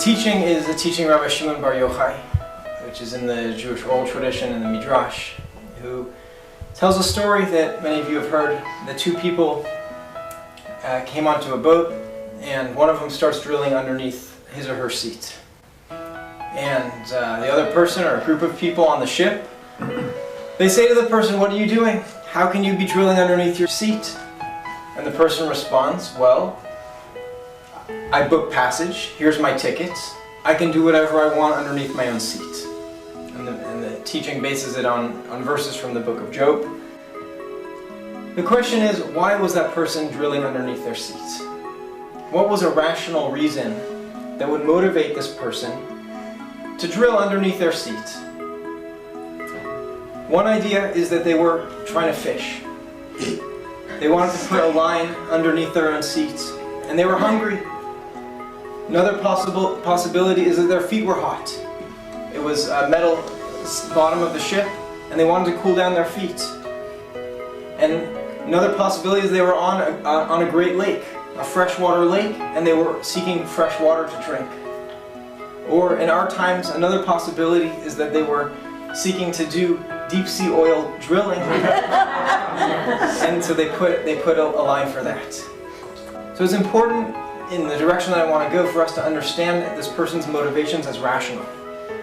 teaching is the teaching Rabbi Shimon Bar Yochai, which is in the Jewish oral tradition and the Midrash, who tells a story that many of you have heard. The two people came onto a boat, and one of them starts drilling underneath his or her seat. And the other person, or a group of people on the ship, they say to the person, "What are you doing? How can you be drilling underneath your seat?" And the person responds, "Well, I booked passage, here's my ticket, I can do whatever I want underneath my own seat." And the teaching bases it on verses from the book of Job. The question is, why was that person drilling underneath their seat? What was a rational reason that would motivate this person to drill underneath their seat? One idea is that they were trying to fish. They wanted to put a line underneath their own seats, and they were hungry. Another possibility is that their feet were hot. It was a metal bottom of the ship, and they wanted to cool down their feet. And another possibility is they were on a great lake, a freshwater lake, and they were seeking fresh water to drink. Or in our times, another possibility is that they were seeking to do deep sea oil drilling, and so they put a line for that. So it's important in the direction that I want to go for us to understand this person's motivations as rational.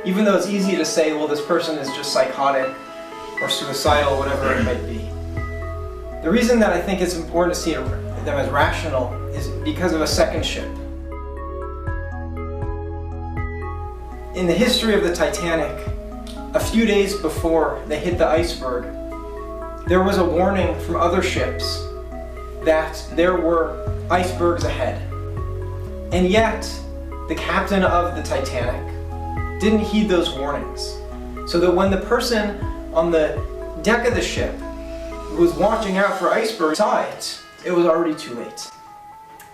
Even though it's easy to say, well, this person is just psychotic or suicidal, whatever it might be. The reason that I think it's important to see them as rational is because of a second ship. In the history of the Titanic, a few days before they hit the iceberg, there was a warning from other ships that there were icebergs ahead. And yet, the captain of the Titanic didn't heed those warnings. So that when the person on the deck of the ship who was watching out for icebergs saw it, it was already too late.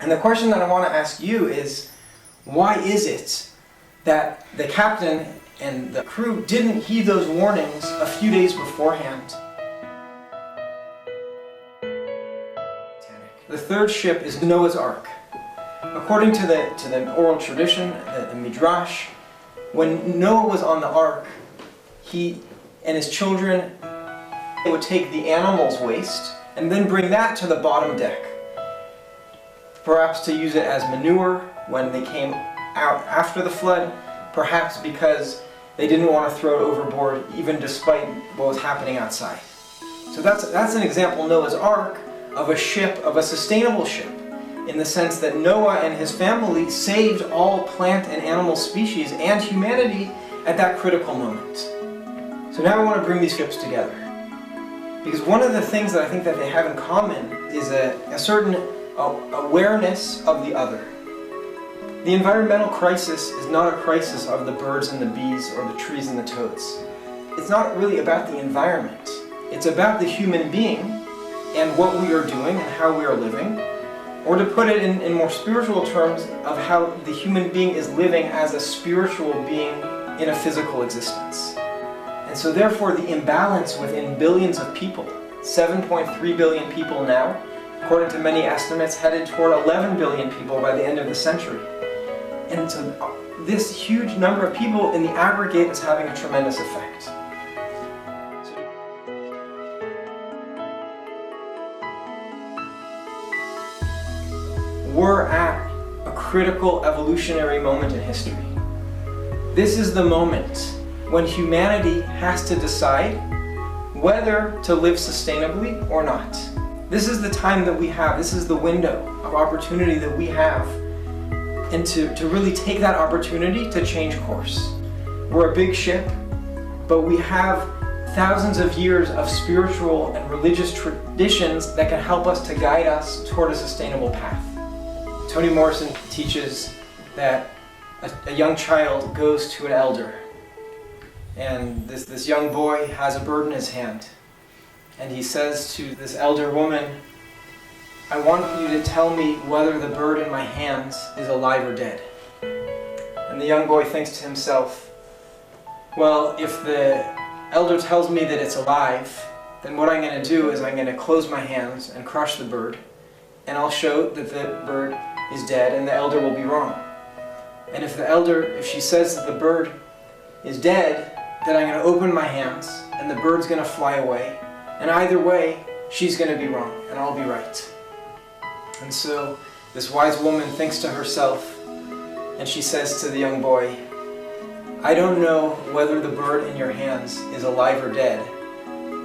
And the question that I want to ask you is, why is it that the captain and the crew didn't heed those warnings a few days beforehand? The third ship is Noah's Ark. According to the oral tradition, the Midrash, when Noah was on the ark, he and his children would take the animal's waste and then bring that to the bottom deck, perhaps to use it as manure when they came out after the flood, perhaps because they didn't want to throw it overboard even despite what was happening outside. So that's an example, Noah's Ark, of a ship, of a sustainable ship, in the sense that Noah and his family saved all plant and animal species and humanity at that critical moment. So now I want to bring these ships together. Because one of the things that I think that they have in common is a certain awareness of the other. The environmental crisis is not a crisis of the birds and the bees or the trees and the toads. It's not really about the environment. It's about the human being and what we are doing and how we are living. Or to put it in more spiritual terms, of how the human being is living as a spiritual being in a physical existence. And so therefore the imbalance within billions of people, 7.3 billion people now, according to many estimates, headed toward 11 billion people by the end of the century. And so this huge number of people in the aggregate is having a tremendous effect. We're at a critical evolutionary moment in history. This is the moment when humanity has to decide whether to live sustainably or not. This is the time that we have, this is the window of opportunity that we have, and to really take that opportunity to change course. We're a big ship, but we have thousands of years of spiritual and religious traditions that can help us to guide us toward a sustainable path. Toni Morrison teaches that a young child goes to an elder, and this young boy has a bird in his hand, and he says to this elder woman, "I want you to tell me whether the bird in my hands is alive or dead." And the young boy thinks to himself, well, if the elder tells me that it's alive, then what I'm going to do is I'm going to close my hands and crush the bird, and I'll show that the bird is dead and the elder will be wrong. And if she says that the bird is dead, then I'm going to open my hands and the bird's going to fly away. And either way, she's going to be wrong and I'll be right. And so this wise woman thinks to herself, and she says to the young boy, I don't know whether the bird in your hands is alive or dead.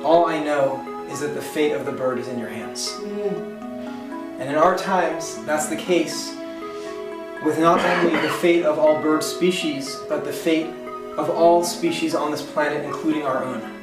All I know is that the fate of the bird is in your hands. And in our times, that's the case with not only the fate of all bird species, but the fate of all species on this planet, including our own.